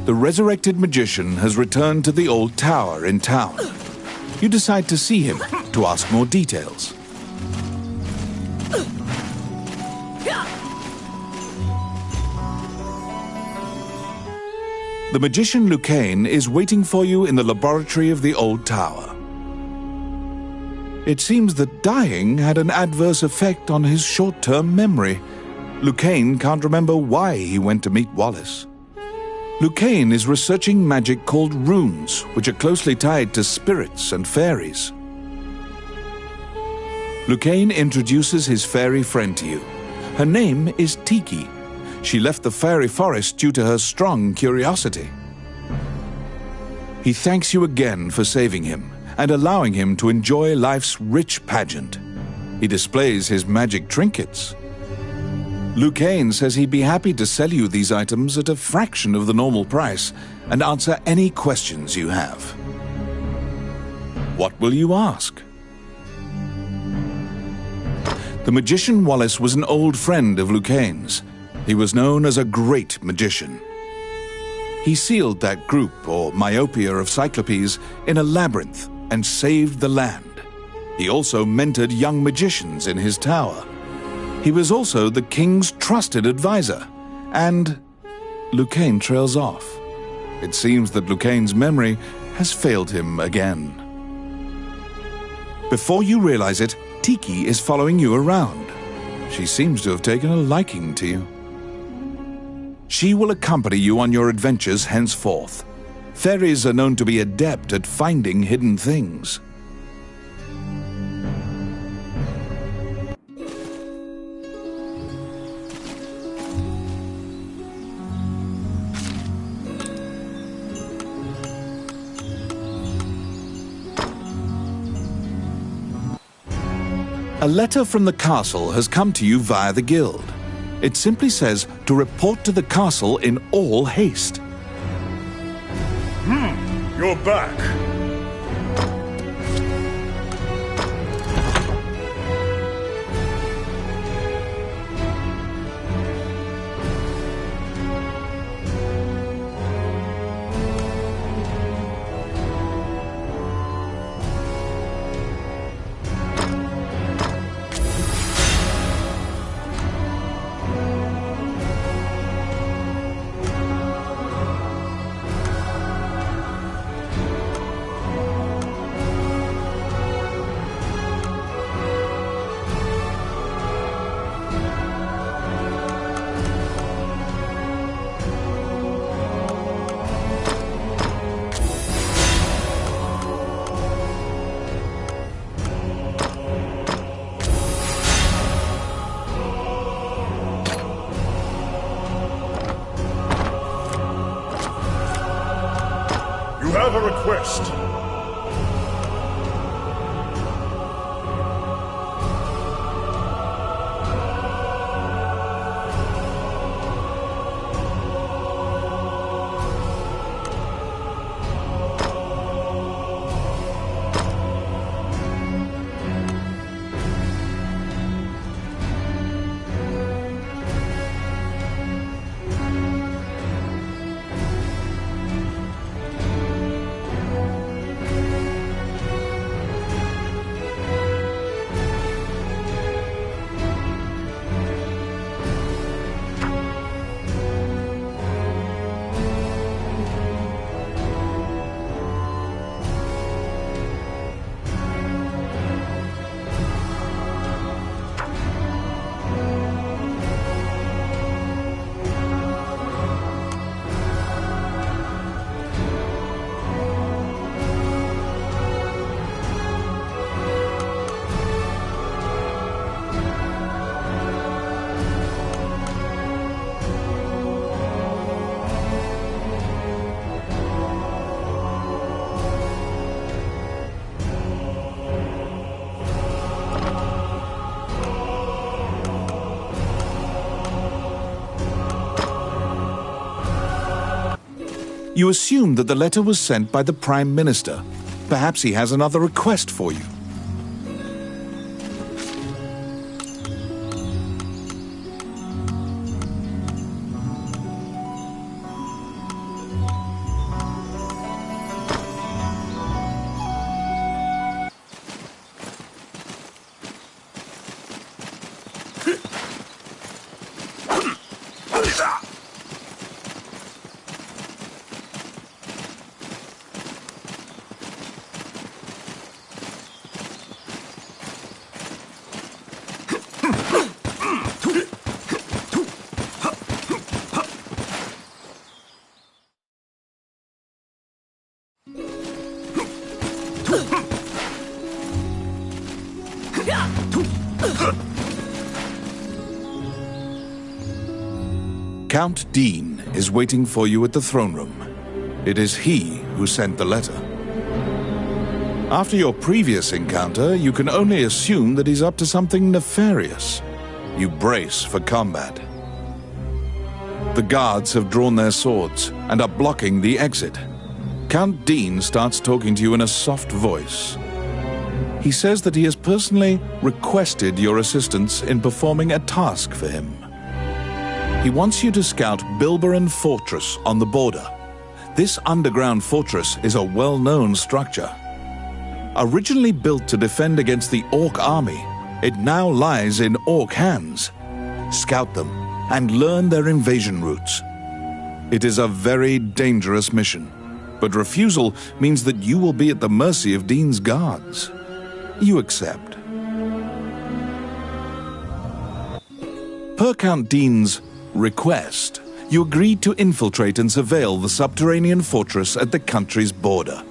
The resurrected magician has returned to the old tower in town. You decide to see him to ask more details. The magician Lucane is waiting for you in the laboratory of the old tower. It seems that dying had an adverse effect on his short-term memory. Lucane can't remember why he went to meet Wallace. Lucane is researching magic called runes, which are closely tied to spirits and fairies. Lucane introduces his fairy friend to you. Her name is Tiki. She left the fairy forest due to her strong curiosity. He thanks you again for saving him and allowing him to enjoy life's rich pageant. He displays his magic trinkets. Lucane says he'd be happy to sell you these items at a fraction of the normal price and answer any questions you have. What will you ask? The magician Wallace was an old friend of Lucane's. He was known as a great magician. He sealed that group, or myopia of Cyclopes, in a labyrinth and saved the land. He also mentored young magicians in his tower. He was also the king's trusted advisor, and Lucane trails off. It seems that Lucane's memory has failed him again. Before you realize it, Tiki is following you around. She seems to have taken a liking to you. She will accompany you on your adventures henceforth. Fairies are known to be adept at finding hidden things. A letter from the castle has come to you via the guild. It simply says to report to the castle in all haste. You're back. I have a request. You assume that the letter was sent by the Prime Minister. Perhaps he has another request for you. Count Dean is waiting for you at the throne room. It is he who sent the letter. After your previous encounter, you can only assume that he's up to something nefarious. You brace for combat. The guards have drawn their swords and are blocking the exit. Count Dean starts talking to you in a soft voice. He says that he has personally requested your assistance in performing a task for him. He wants you to scout Bilberin Fortress on the border. This underground fortress is a well-known structure. Originally built to defend against the Orc army, it now lies in Orc hands. Scout them and learn their invasion routes. It is a very dangerous mission, but refusal means that you will be at the mercy of Dean's guards. You accept. Per Count Dean's request, you agreed to infiltrate and surveil the subterranean fortress at the country's border.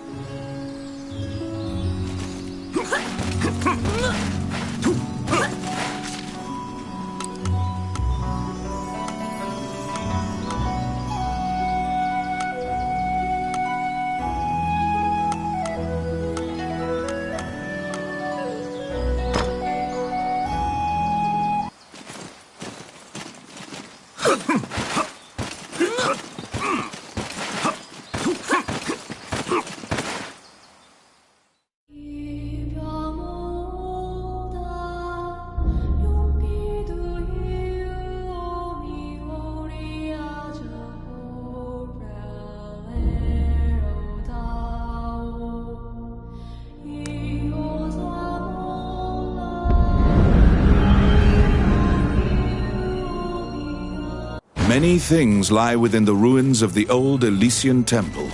Many things lie within the ruins of the old Elysian temple.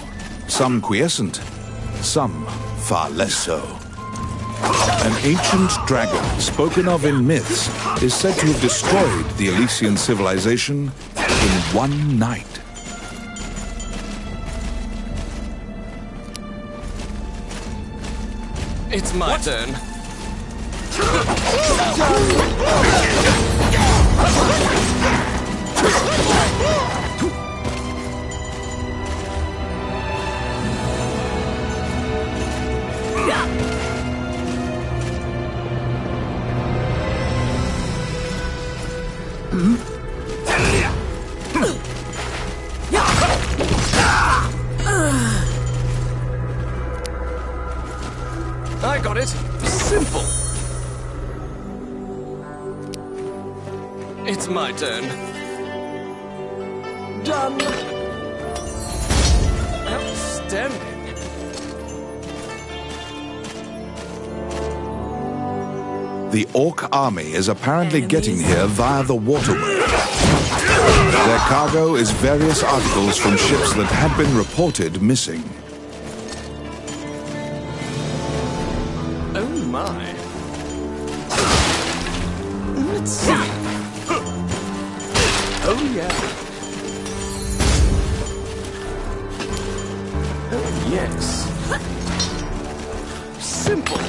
Some quiescent, some far less so. An ancient dragon, spoken of in myths, is said to have destroyed the Elysian civilization in one night. It's my turn. I got it. Simple. It's my turn. Done. Outstanding. The Orc army is apparently getting here via the waterway. Their cargo is various articles from ships that had been reported missing. Oh my. Let's see. Oh yeah. Oh yes. Simple.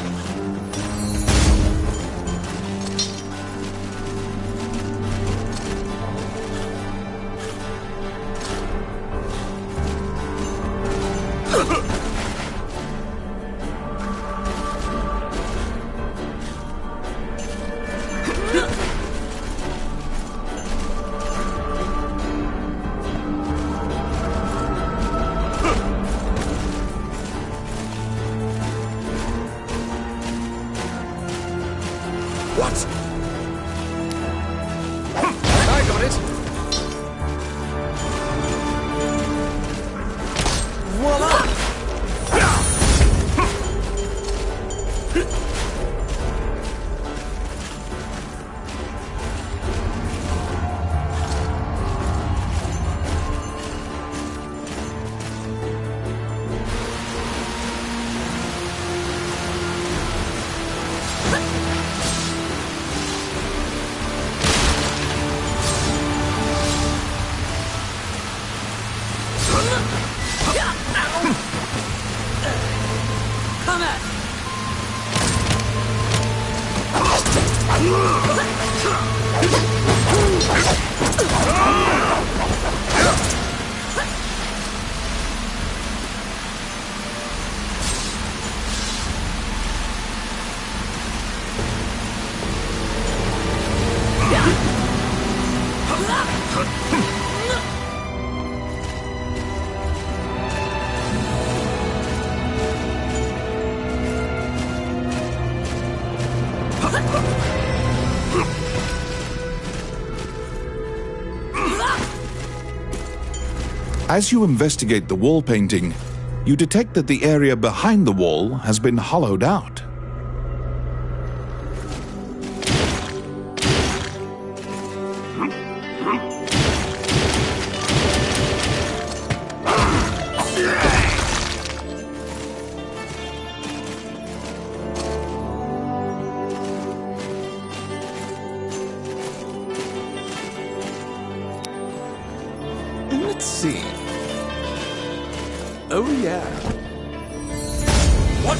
What? I got it. Voila! As you investigate the wall painting, you detect that the area behind the wall has been hollowed out. Let's see. Oh, yeah. What?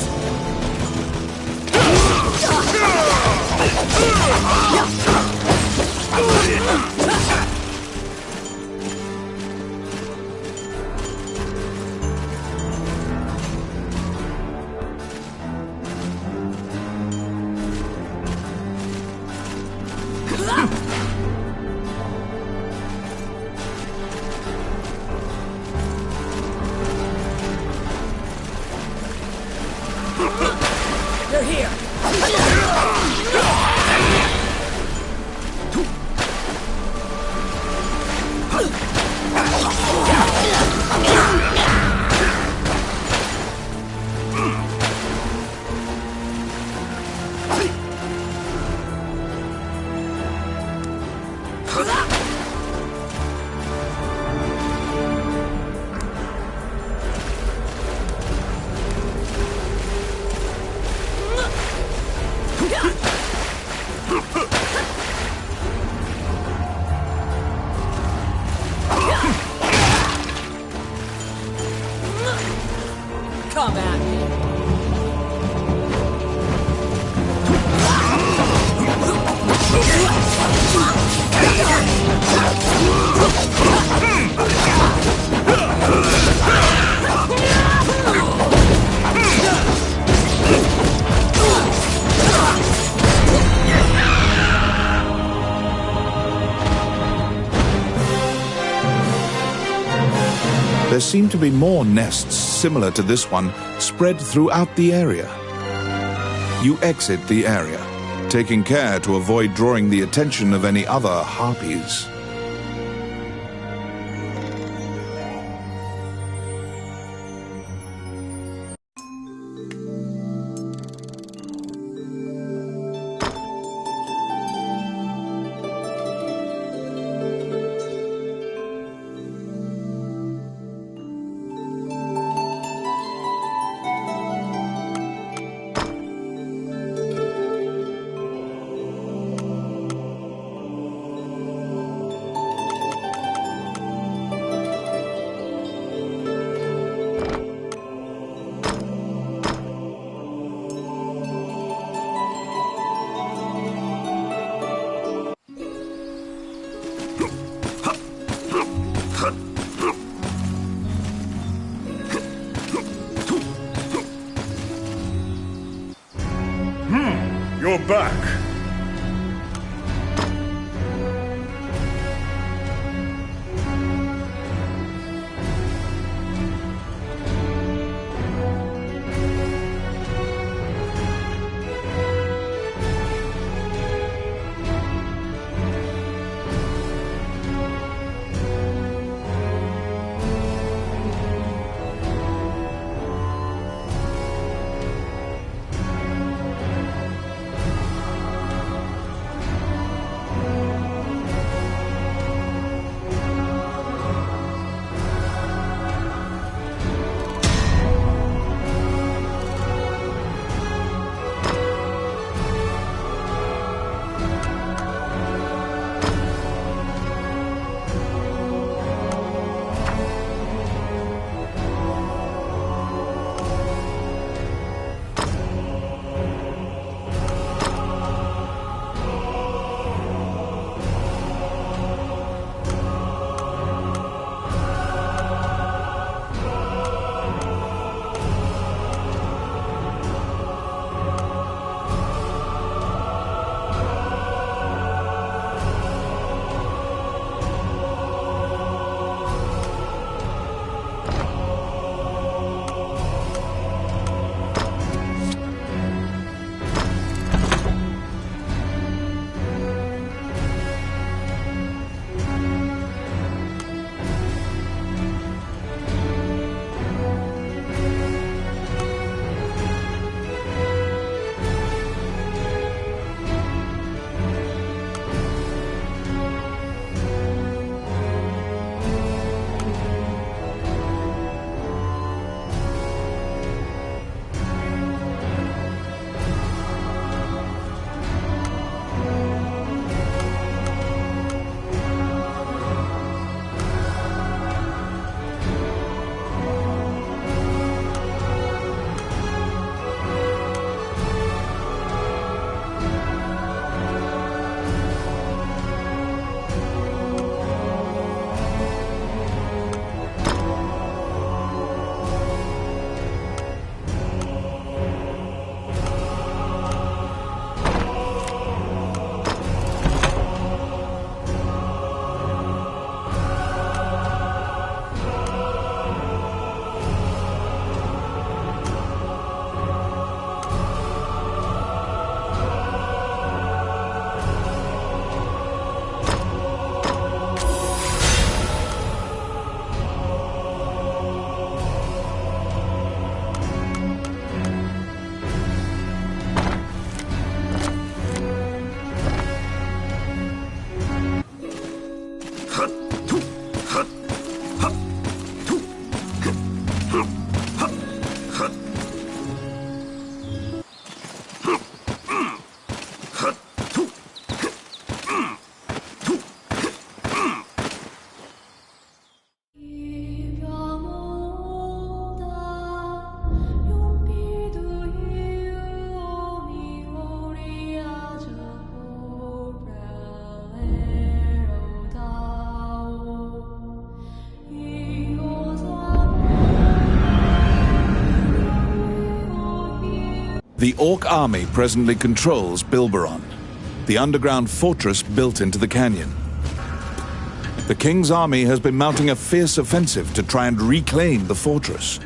They're here! Come at me! There seem to be more nests similar to this one spread throughout the area. You exit the area, taking care to avoid drawing the attention of any other harpies. The Orc army presently controls Bilberon, the underground fortress built into the canyon. The King's army has been mounting a fierce offensive to try and reclaim the fortress.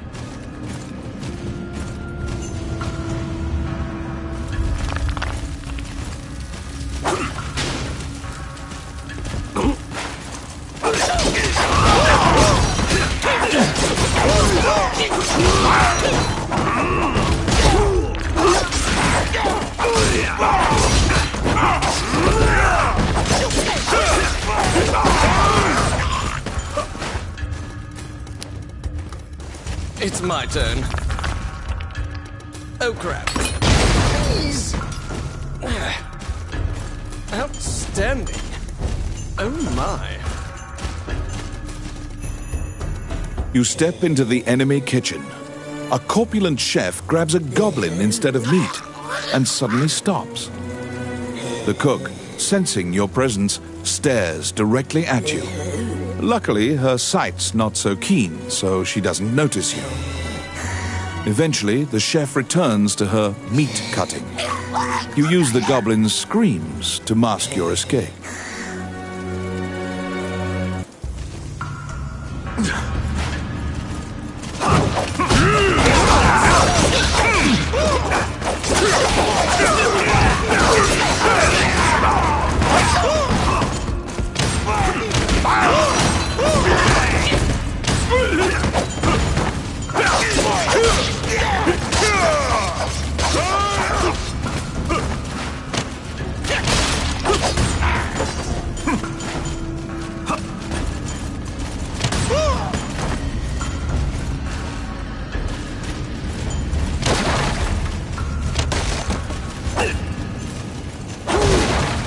It's my turn. Oh crap. Please. Outstanding. Oh my. You step into the enemy kitchen. A corpulent chef grabs a goblin instead of meat and suddenly stops. The cook, sensing your presence, stares directly at you. Luckily, her sight's not so keen, so she doesn't notice you. Eventually, the chef returns to her meat cutting. You use the goblin's screams to mask your escape.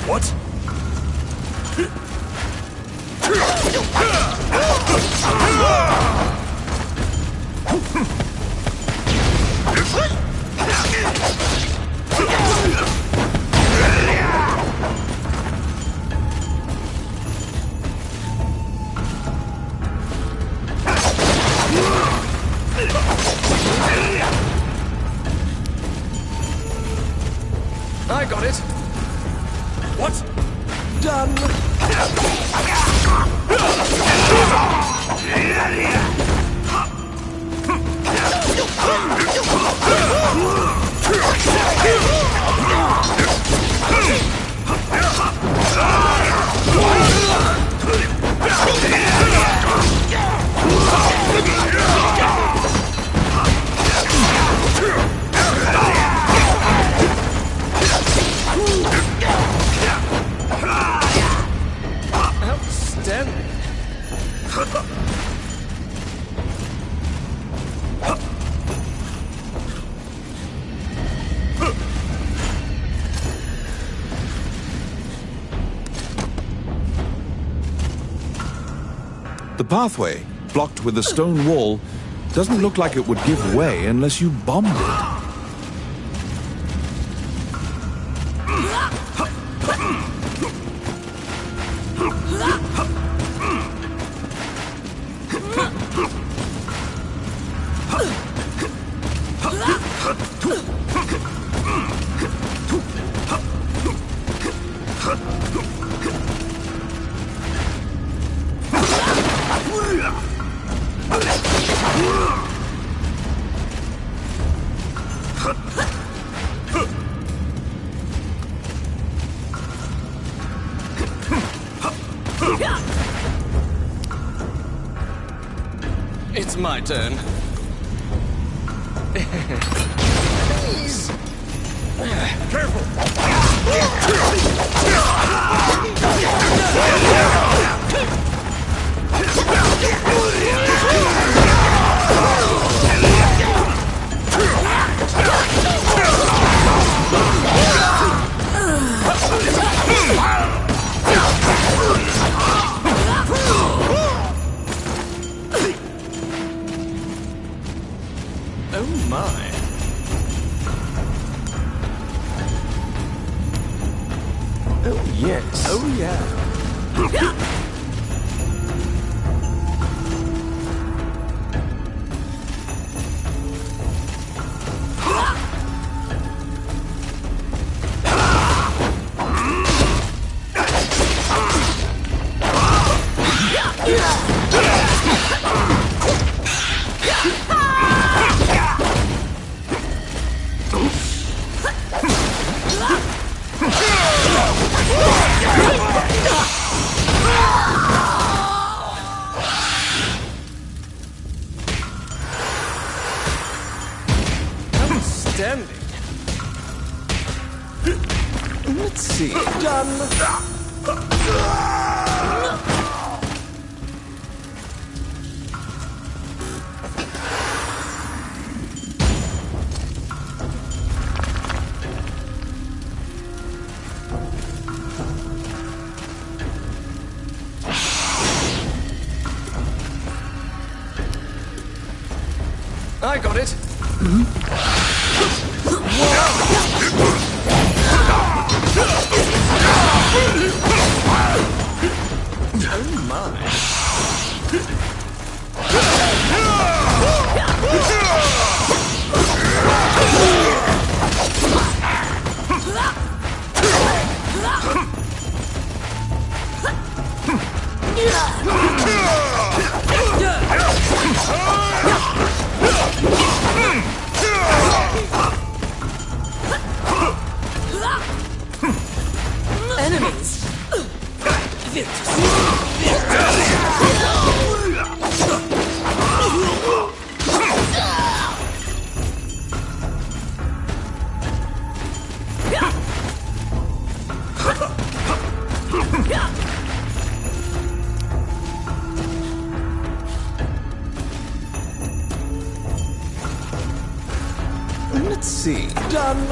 What? I got it. What? Done. Outstanding. The pathway, blocked with a stone wall, doesn't look like it would give way unless you bombed it. It's my turn. Please. Careful! Oh my. Oh yes. Oh yeah. Outstanding. Let's see. Done. I got it. Oh my. Enemies. Let's see. Done.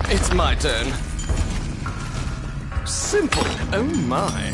It's my turn. Simple. Oh my.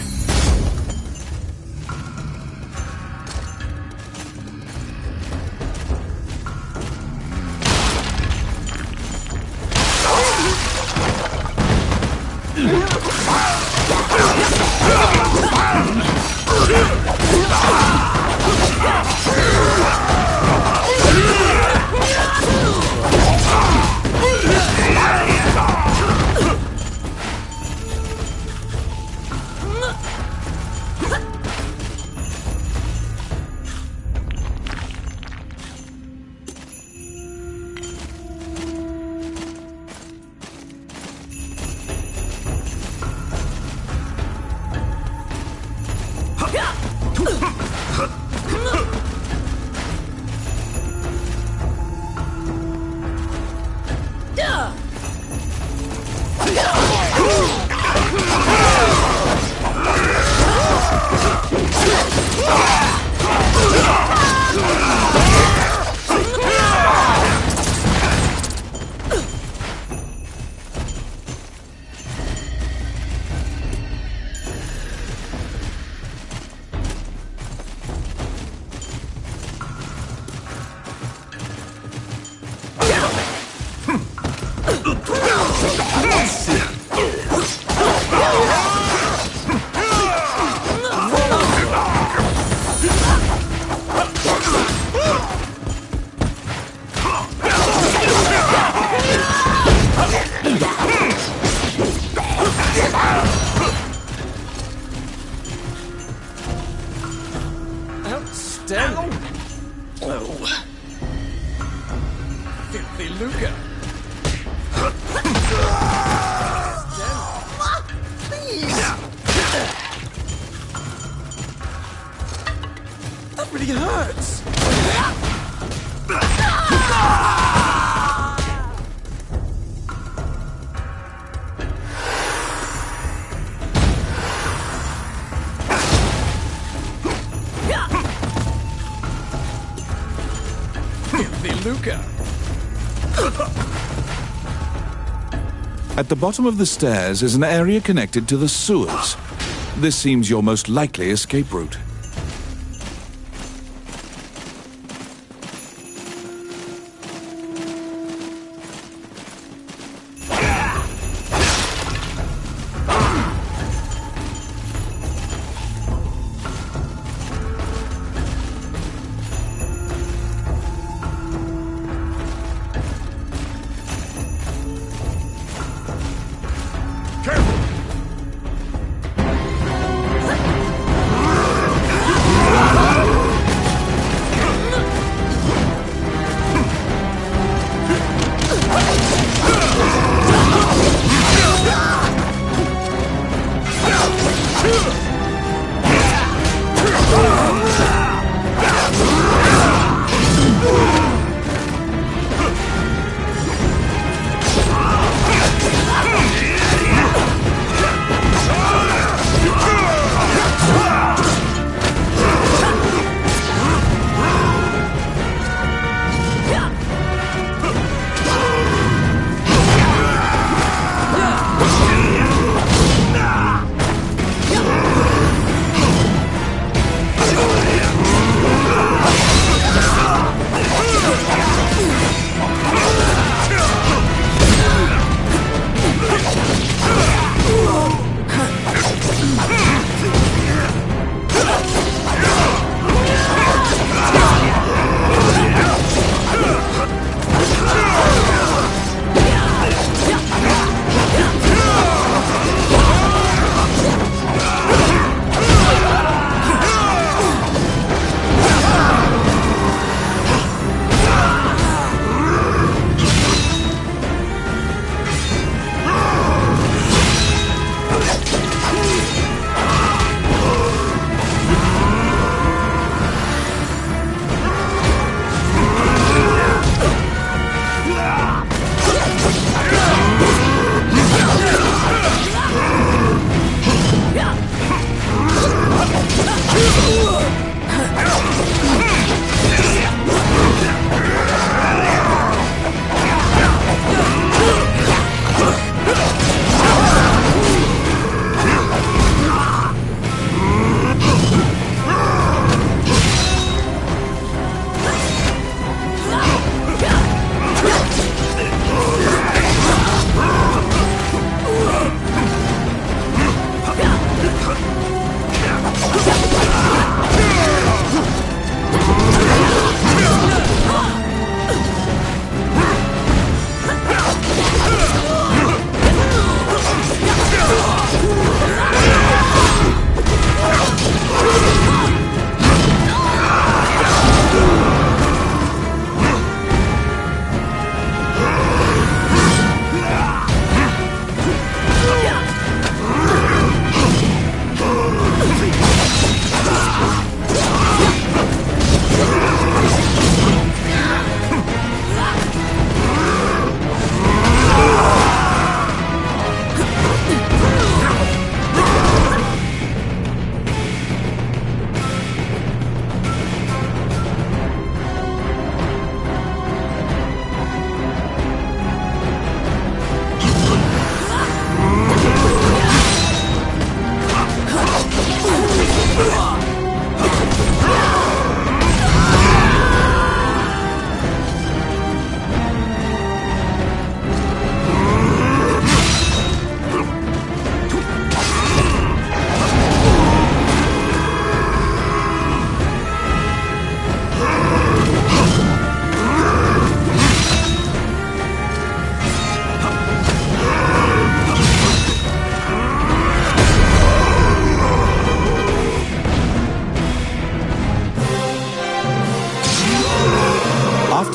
Outstanding. Oh. Filthy lucre. That really hurts. Filthy Luca. At the bottom of the stairs is an area connected to the sewers. This seems your most likely escape route.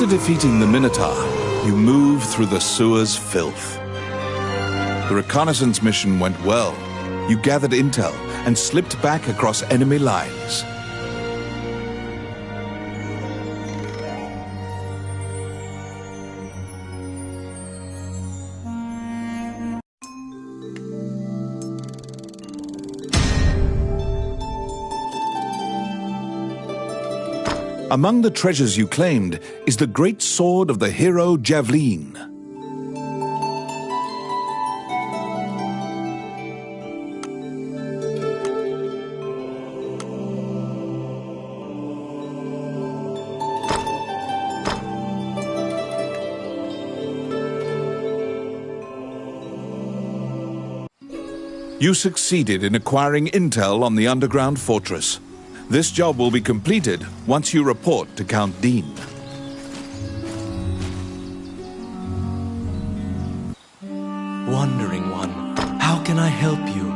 After defeating the Minotaur, you move through the sewer's filth. The reconnaissance mission went well. You gathered intel and slipped back across enemy lines. Among the treasures you claimed is the great sword of the hero Javelin. You succeeded in acquiring intel on the underground fortress. This job will be completed once you report to Count Dean. Wandering One, how can I help you?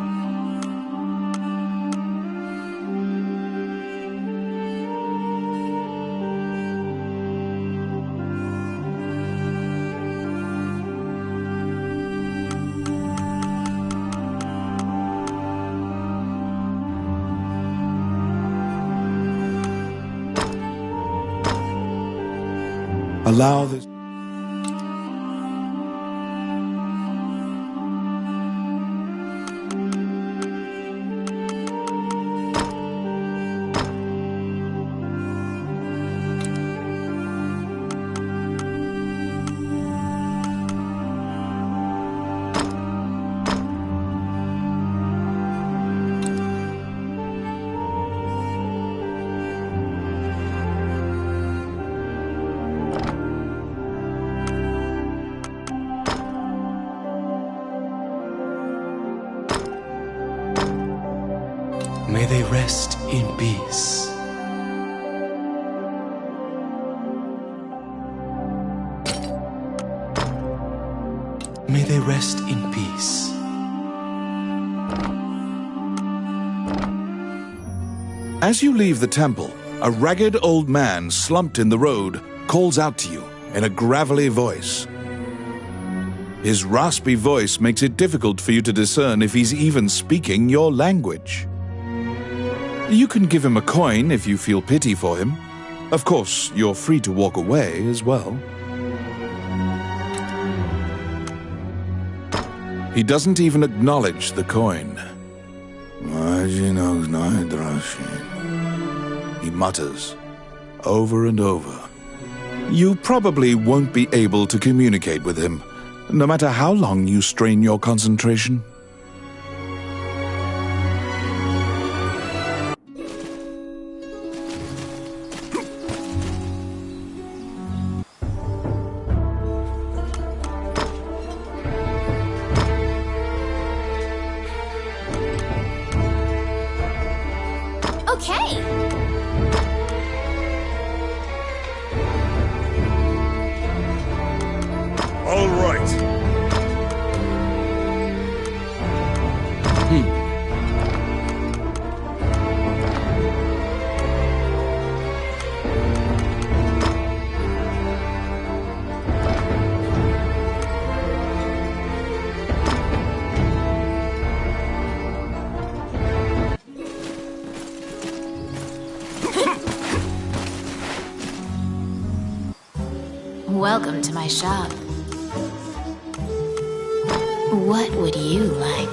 Allow this. May they rest in peace. May they rest in peace. As you leave the temple, a ragged old man slumped in the road calls out to you in a gravelly voice. His raspy voice makes it difficult for you to discern if he's even speaking your language. You can give him a coin if you feel pity for him. Of course, you're free to walk away as well. He doesn't even acknowledge the coin. He mutters, over and over. You probably won't be able to communicate with him, no matter how long you strain your concentration. Okay. All right. Welcome to my shop. What would you like?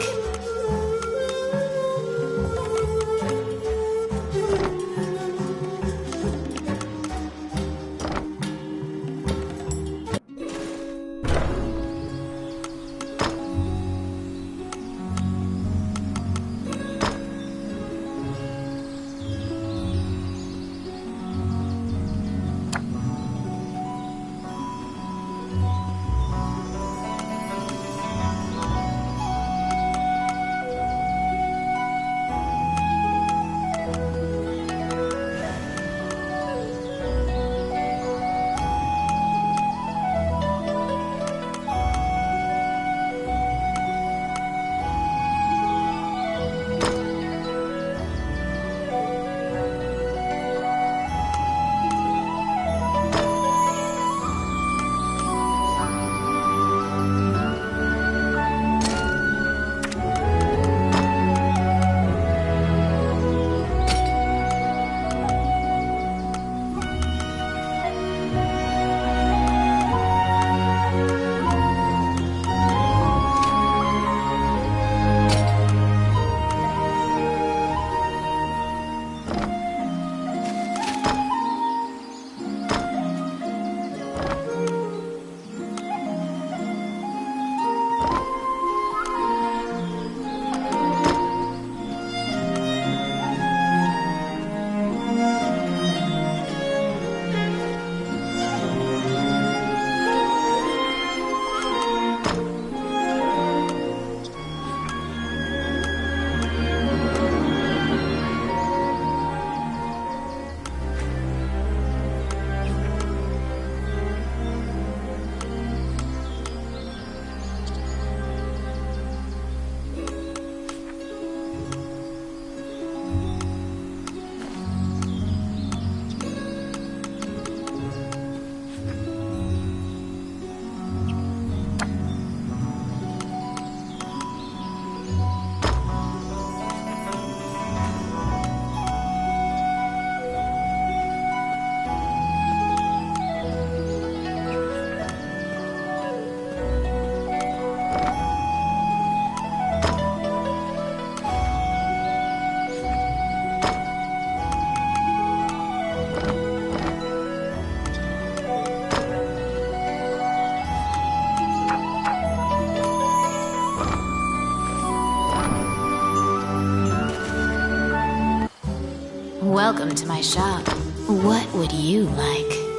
Welcome to my shop. What would you like?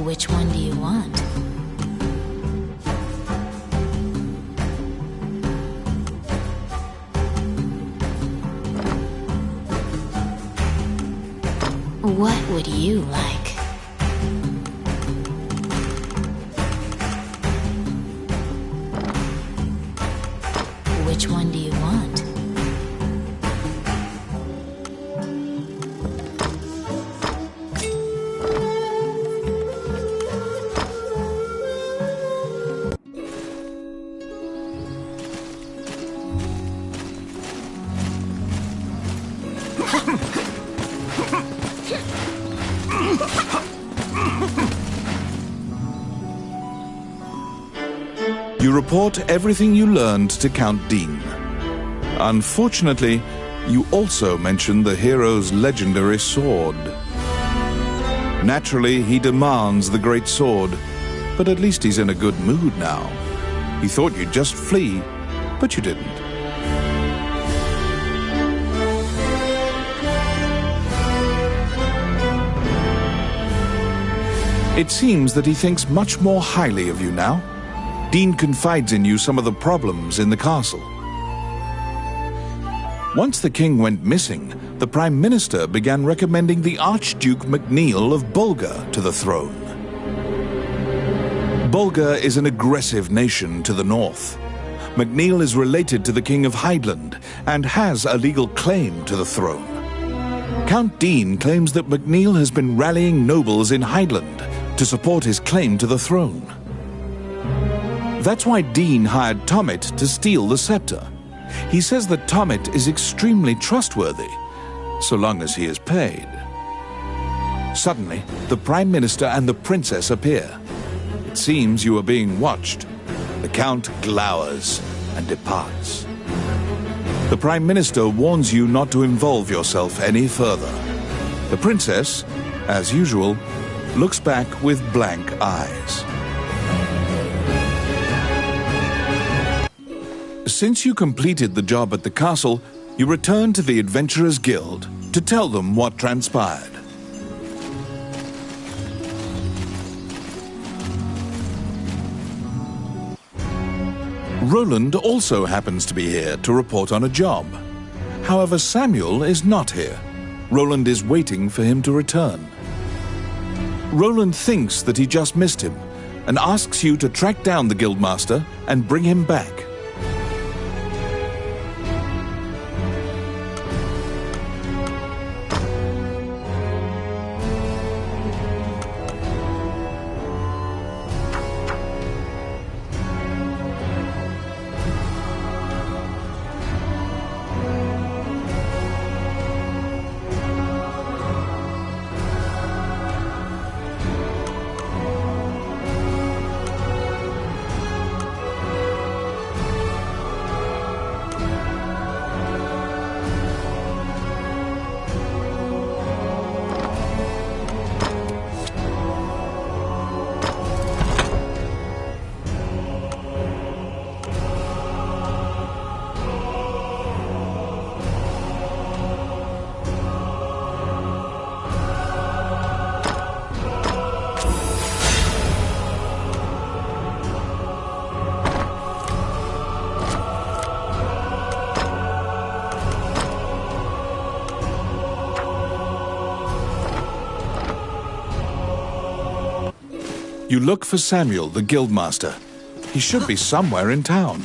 Which one do you want? What would you like? Which one do you want? You report everything you learned to Count Dean. Unfortunately, you also mention the hero's legendary sword. Naturally, he demands the great sword, but at least he's in a good mood now. He thought you'd just flee, but you didn't. It seems that he thinks much more highly of you now. Dean confides in you some of the problems in the castle. Once the king went missing, the Prime Minister began recommending the Archduke MacNeil of Bulgar to the throne. Bulgar is an aggressive nation to the north. MacNeil is related to the King of Highland and has a legal claim to the throne. Count Dean claims that MacNeil has been rallying nobles in Highland to support his claim to the throne. That's why Dean hired Tommet to steal the scepter. He says that Tommet is extremely trustworthy, so long as he is paid. Suddenly, the Prime Minister and the Princess appear. It seems you are being watched. The Count glowers and departs. The Prime Minister warns you not to involve yourself any further. The Princess, as usual, looks back with blank eyes. Since you completed the job at the castle, you return to the Adventurers Guild to tell them what transpired. Roland also happens to be here to report on a job. However, Samuel is not here. Roland is waiting for him to return. Roland thinks that he just missed him and asks you to track down the Guildmaster and bring him back. You look for Samuel, the Guildmaster. He should be somewhere in town.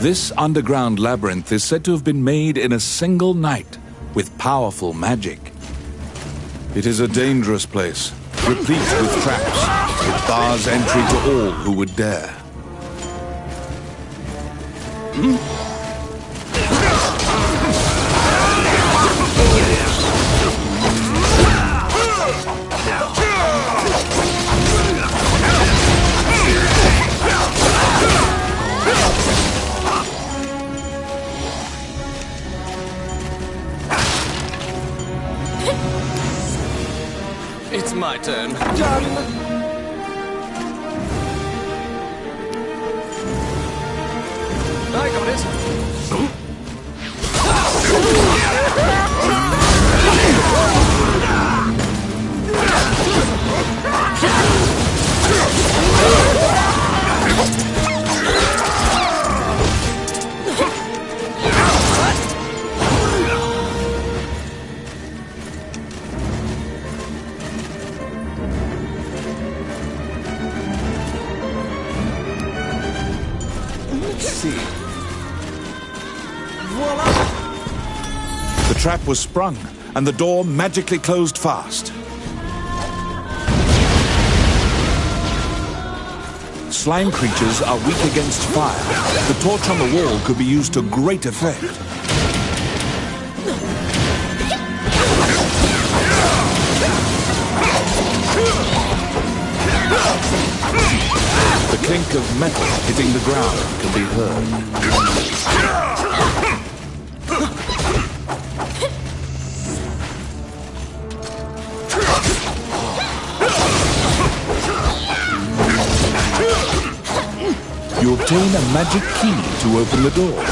This underground labyrinth is said to have been made in a single night with powerful magic. It is a dangerous place, replete with traps. It bars entry to all who would dare. It's my turn. I got it. Let's see. Voila! The trap was sprung, and the door magically closed fast. Slime creatures are weak against fire. The torch on the wall could be used to great effect. The clink of metal hitting the ground can be heard. You obtain a magic key to open the door.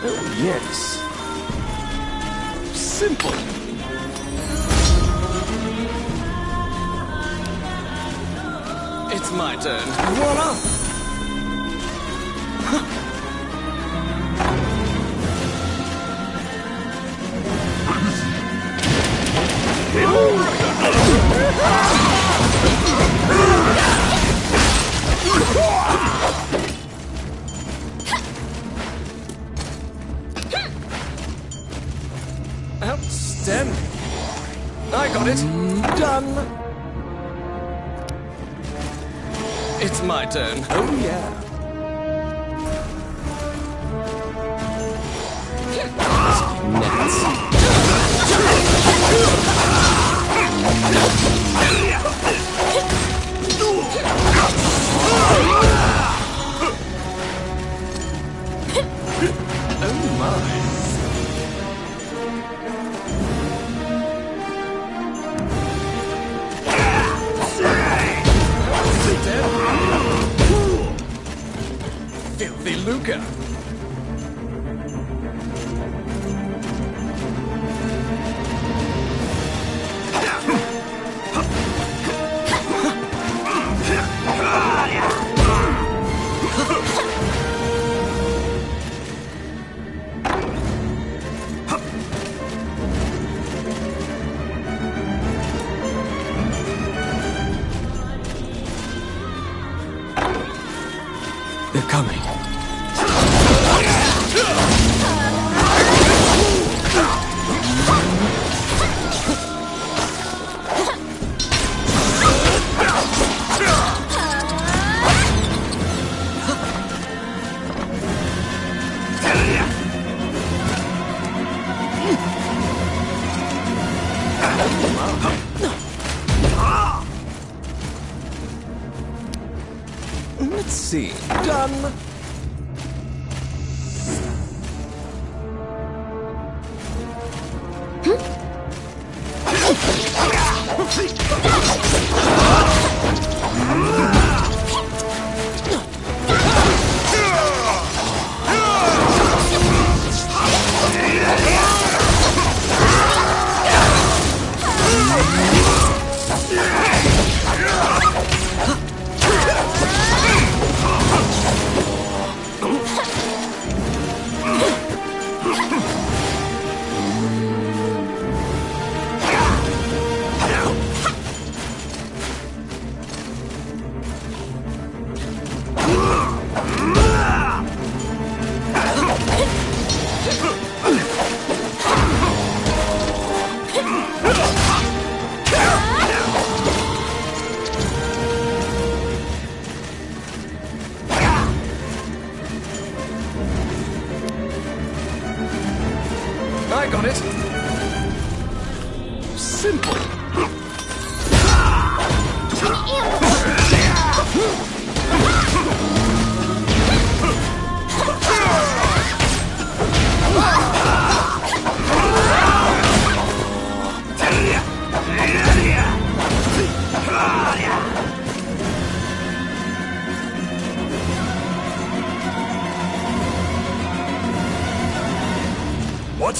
Oh, yes. Simple. It's my turn. Voila! Outstanding. I got it. Done. It's my turn. Oh, yeah. Oh, my. Filthy Luca. They're coming. done. I got it. Simple. What?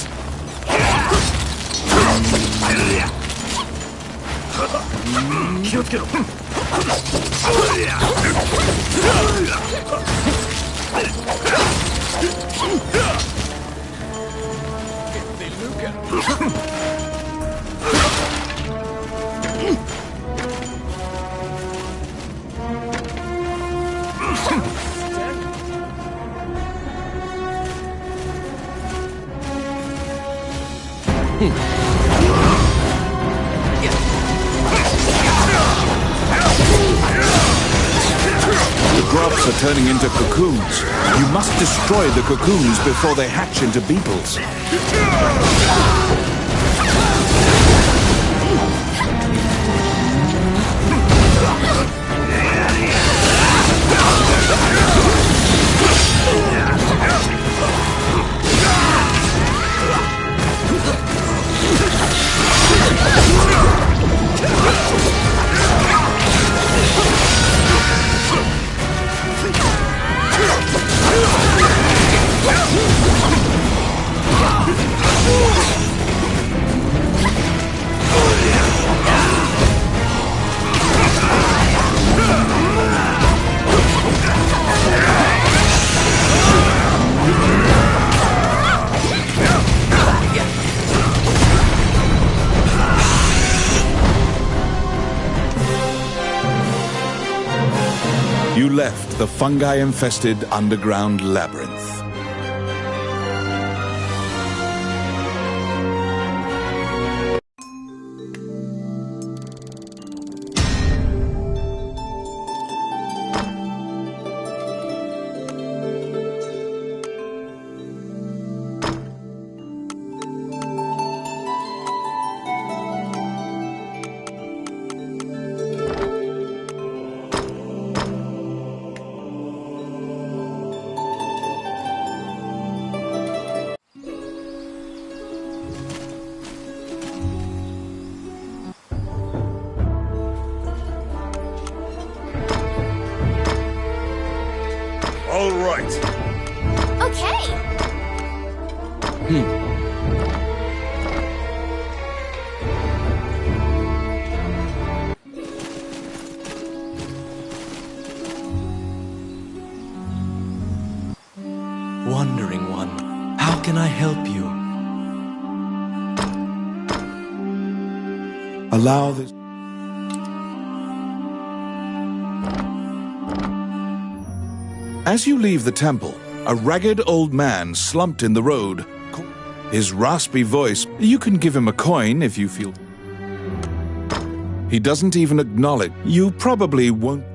The grubs are turning into cocoons. You must destroy the cocoons before they hatch into beetles. You left the fungi-infested underground labyrinth. All right. Okay. Wandering one, how can I help you? Allow this... As you leave the temple, a ragged old man slumped in the road. His raspy voice, you can give him a coin if you feel... He doesn't even acknowledge. You probably won't...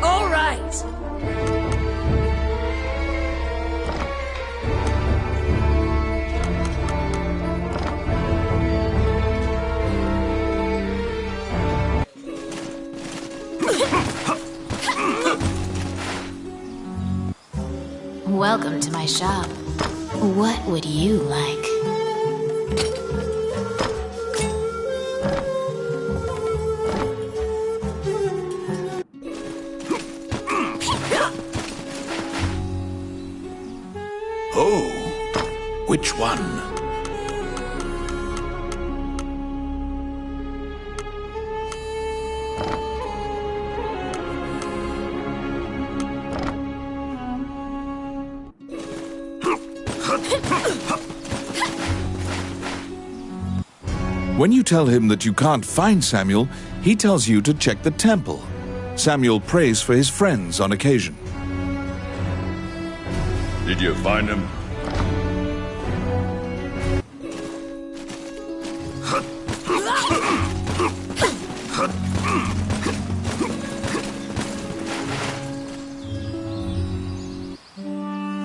All right. Welcome to my shop. What would you like? Oh, which one? When you tell him that you can't find Samuel, he tells you to check the temple. Samuel prays for his friends on occasion. Did you find him?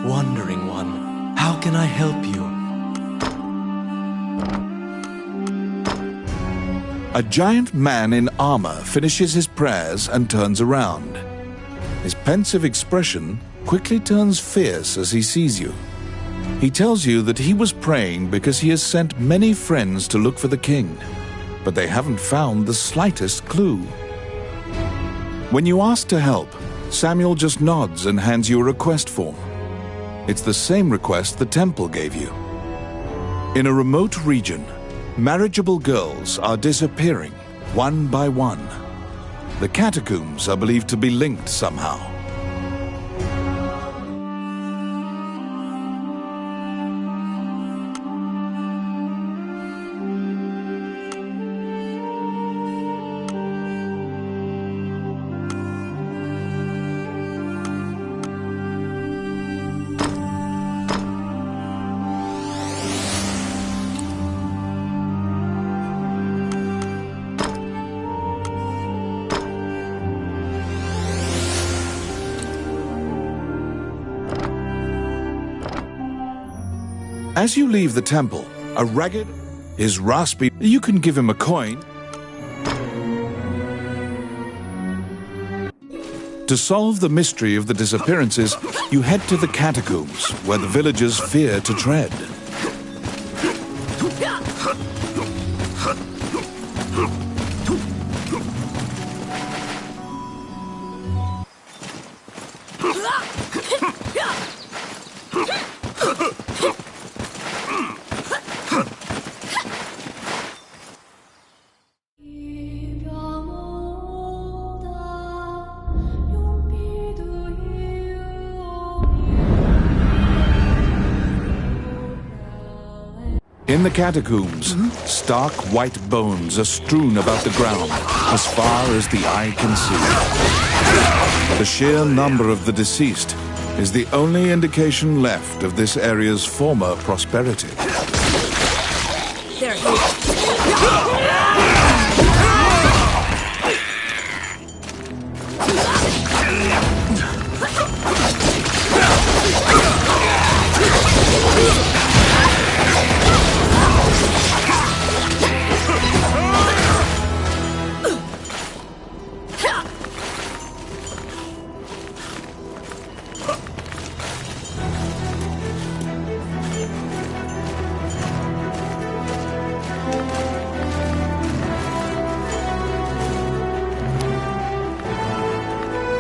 Wandering One, how can I help you? A giant man in armor finishes his prayers and turns around. His pensive expression quickly turns fierce as he sees you. He tells you that he was praying because he has sent many friends to look for the king, but they haven't found the slightest clue. When you ask to help, Samuel just nods and hands you a request form. It's the same request the temple gave you. In a remote region, marriageable girls are disappearing one by one. The catacombs are believed to be linked somehow. As you leave the temple, a ragged is raspy. You can give him a coin. To solve the mystery of the disappearances, you head to the catacombs, where the villagers fear to tread. In the catacombs, stark white bones are strewn about the ground as far as the eye can see. The sheer number of the deceased is the only indication left of this area's former prosperity. They're here.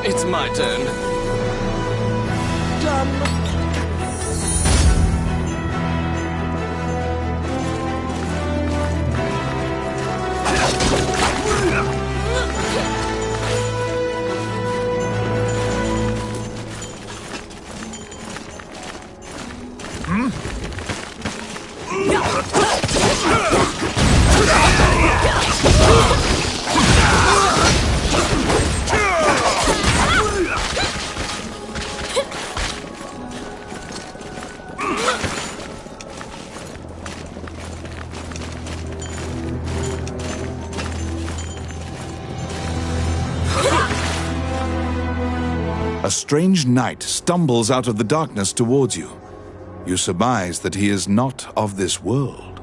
It's my turn. Done. A strange knight stumbles out of the darkness towards you. You surmise that he is not of this world.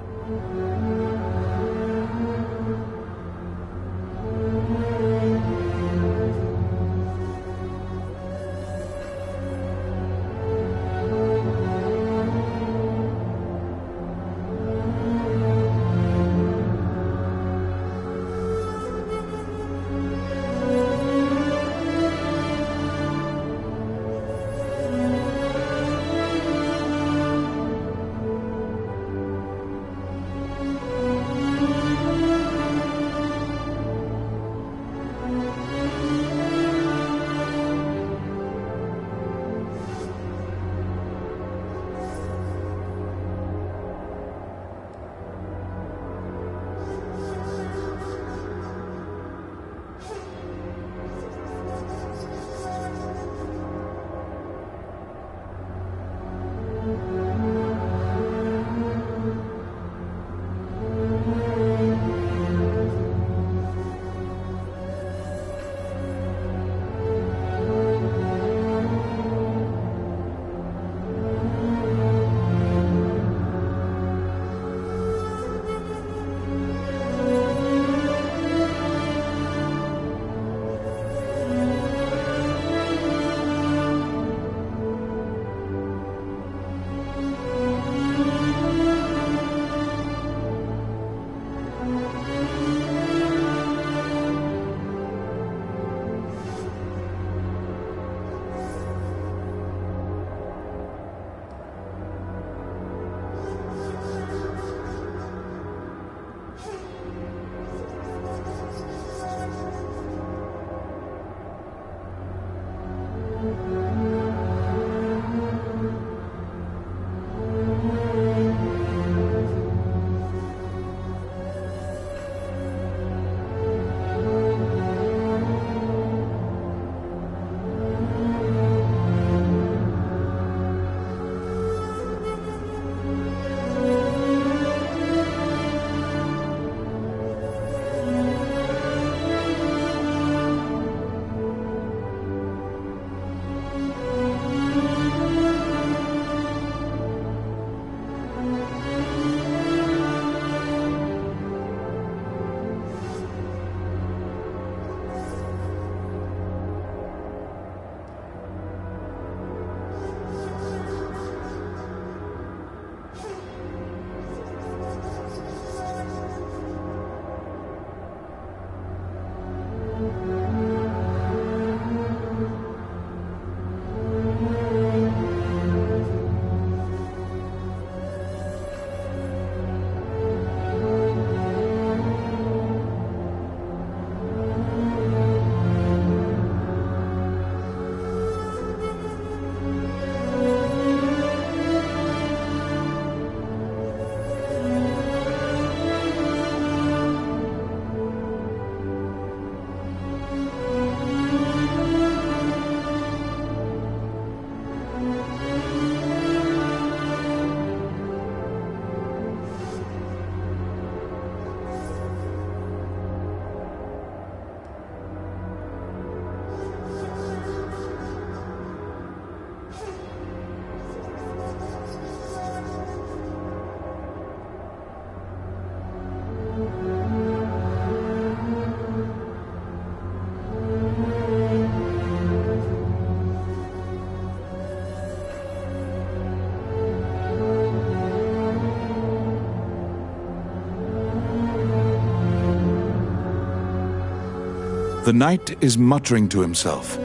The knight is muttering to himself,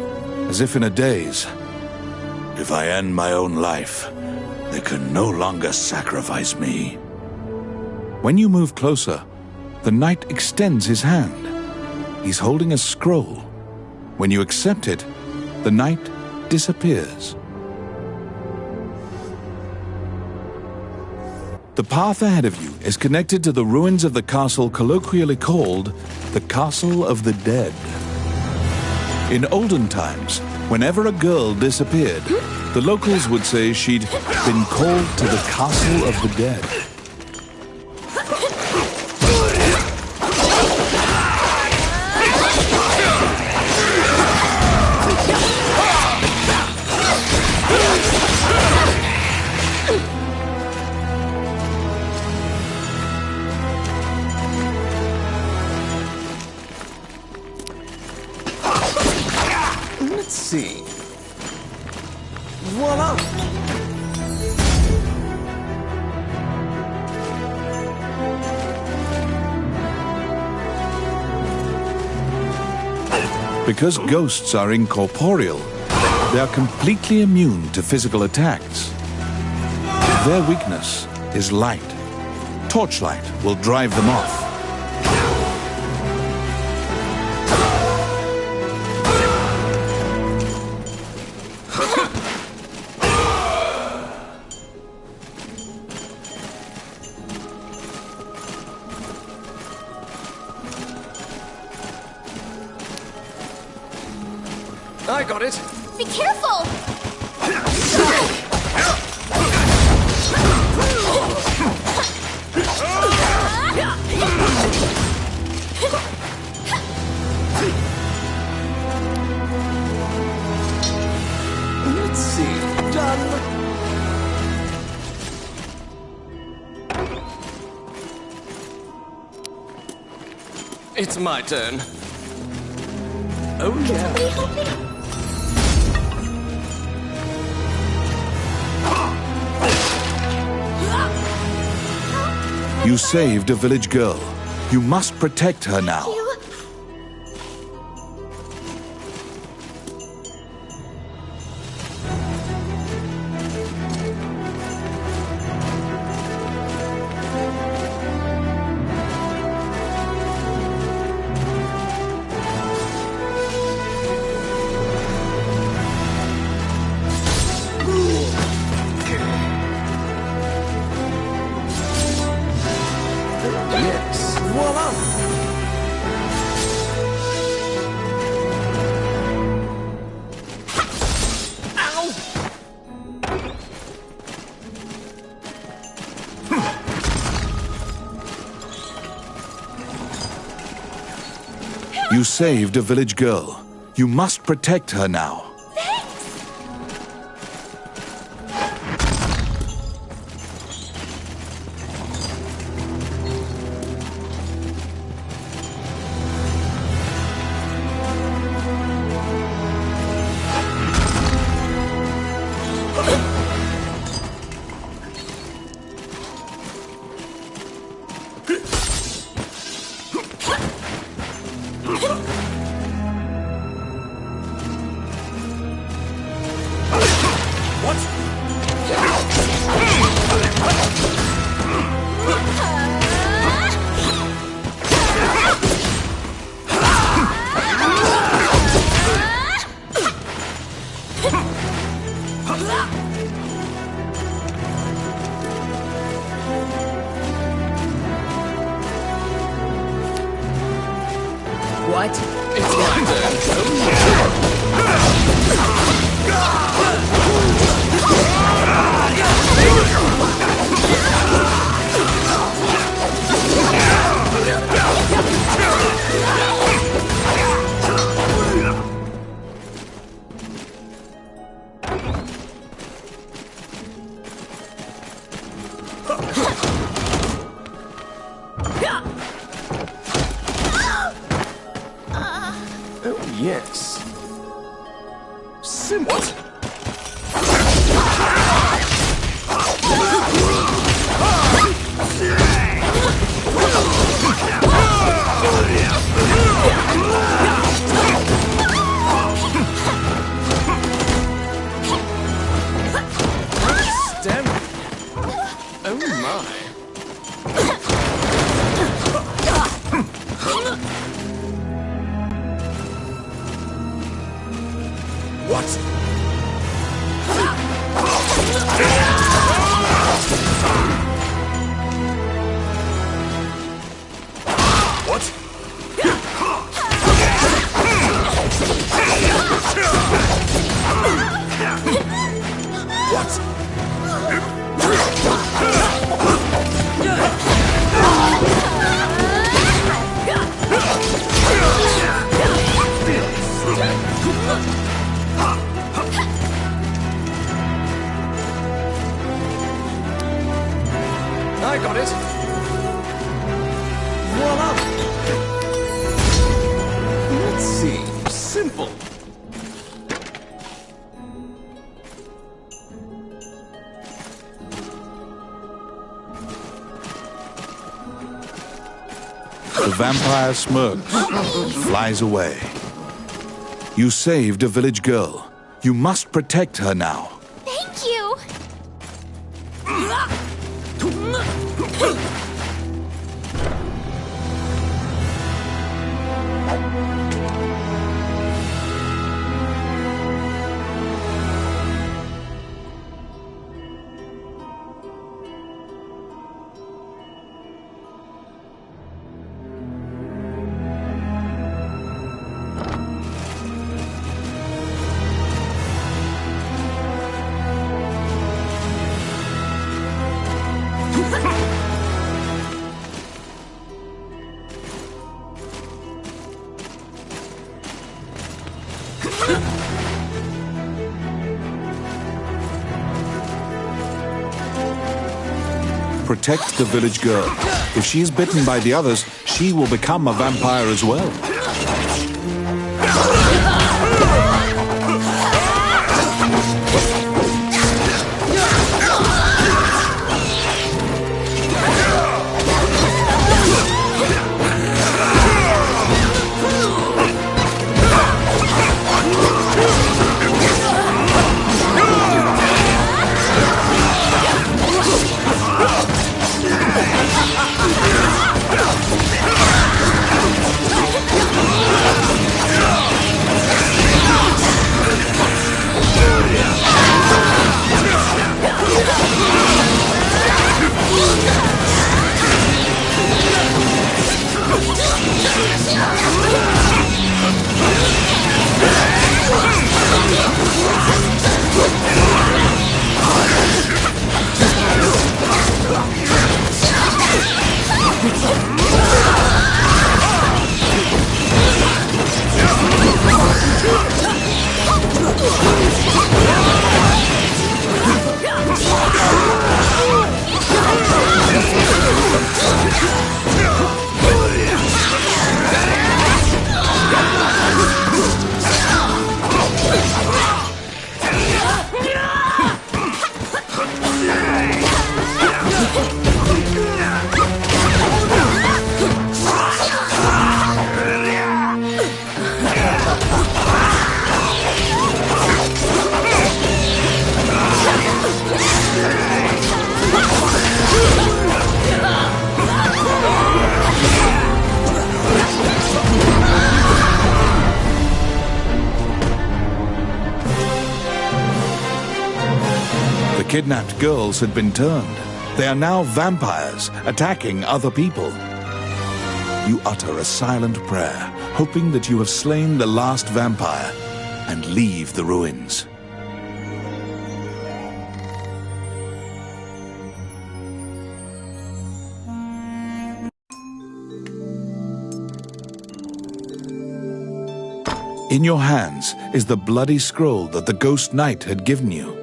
as if in a daze. If I end my own life, they can no longer sacrifice me. When you move closer, the knight extends his hand. He's holding a scroll. When you accept it, the knight disappears. The path ahead of you is connected to the ruins of the castle colloquially called the Castle of the Dead. In olden times, whenever a girl disappeared, the locals would say she'd been called to the Castle of the Dead. Let's see. Voila! Because ghosts are incorporeal, they are completely immune to physical attacks. Their weakness is light. Torchlight will drive them off. I got it. Be careful! Let's see. Done. It's my turn. Oh yeah. Somebody help me! You saved a village girl. You must protect her now. You... Yes. Voila! You saved a village girl. You must protect her now. What? It's my turn. Oh, yes. Simple. What? got it. Voila! Let's see. Simple. The vampire smirks, flies away. You saved a village girl. You must protect her now. Thank you. Protect the village girl. If she is bitten by the others, she will become a vampire as well. The kidnapped girls had been turned. They are now vampires, attacking other people. You utter a silent prayer, hoping that you have slain the last vampire, and leave the ruins. In your hands is the bloody scroll that the ghost knight had given you.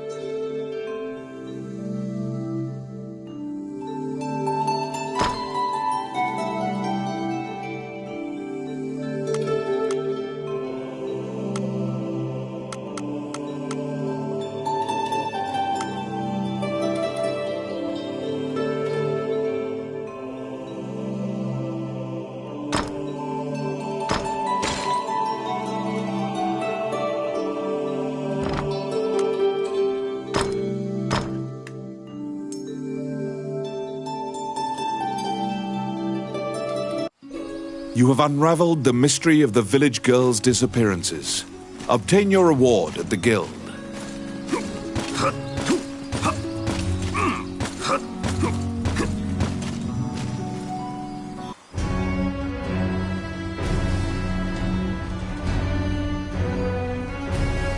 You have unraveled the mystery of the village girls' disappearances. Obtain your reward at the guild.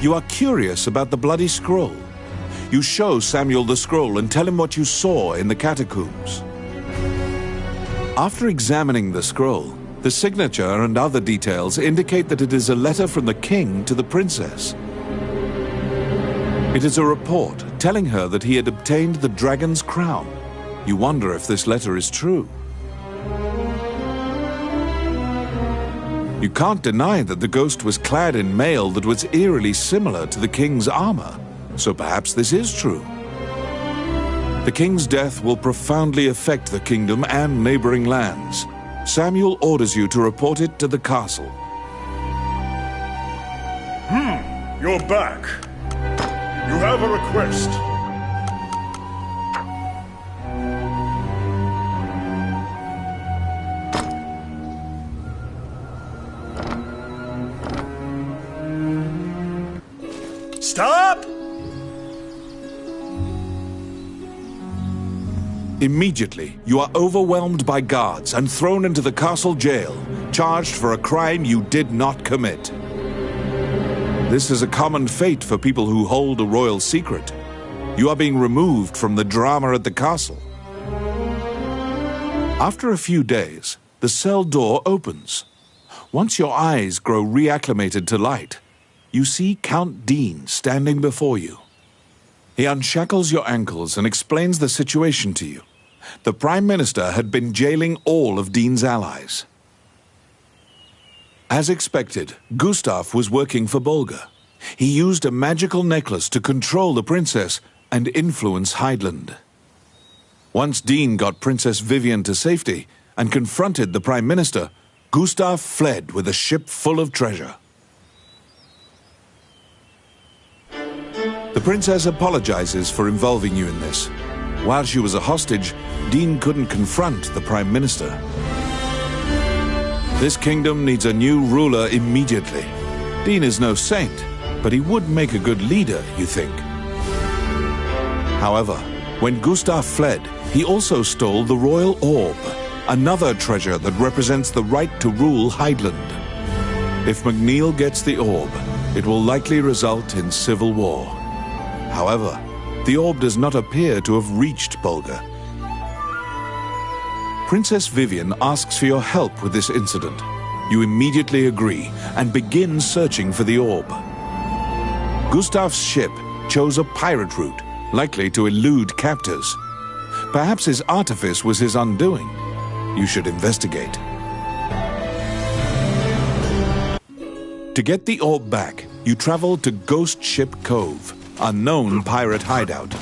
You are curious about the bloody scroll. You show Samuel the scroll and tell him what you saw in the catacombs. After examining the scroll, the signature and other details indicate that it is a letter from the king to the princess. It is a report telling her that he had obtained the dragon's crown. You wonder if this letter is true. You can't deny that the ghost was clad in mail that was eerily similar to the king's armor, so perhaps this is true. The king's death will profoundly affect the kingdom and neighboring lands. Samuel orders you to report it to the castle. You're back. You have a request. Stop! Immediately, you are overwhelmed by guards and thrown into the castle jail, charged for a crime you did not commit. This is a common fate for people who hold a royal secret. You are being removed from the drama at the castle. After a few days, the cell door opens. Once your eyes grow reacclimated to light, you see Count Dean standing before you. He unshackles your ankles and explains the situation to you. The Prime Minister had been jailing all of Dean's allies. As expected, Gustav was working for Bolga. He used a magical necklace to control the princess and influence Heidland. Once Dean got Princess Vivian to safety and confronted the Prime Minister, Gustav fled with a ship full of treasure. The princess apologizes for involving you in this. While she was a hostage, Dean couldn't confront the Prime Minister. This kingdom needs a new ruler immediately. Dean is no saint, but he would make a good leader, you think. However, when Gustav fled, he also stole the royal orb, another treasure that represents the right to rule Heidland. If McNeil gets the orb, it will likely result in civil war. However, the orb does not appear to have reached Bolga. Princess Vivian asks for your help with this incident. You immediately agree and begin searching for the orb. Gustav's ship chose a pirate route, likely to elude captors. Perhaps his artifice was his undoing. You should investigate. To get the orb back, you travel to Ghost Ship Cove, a known pirate hideout.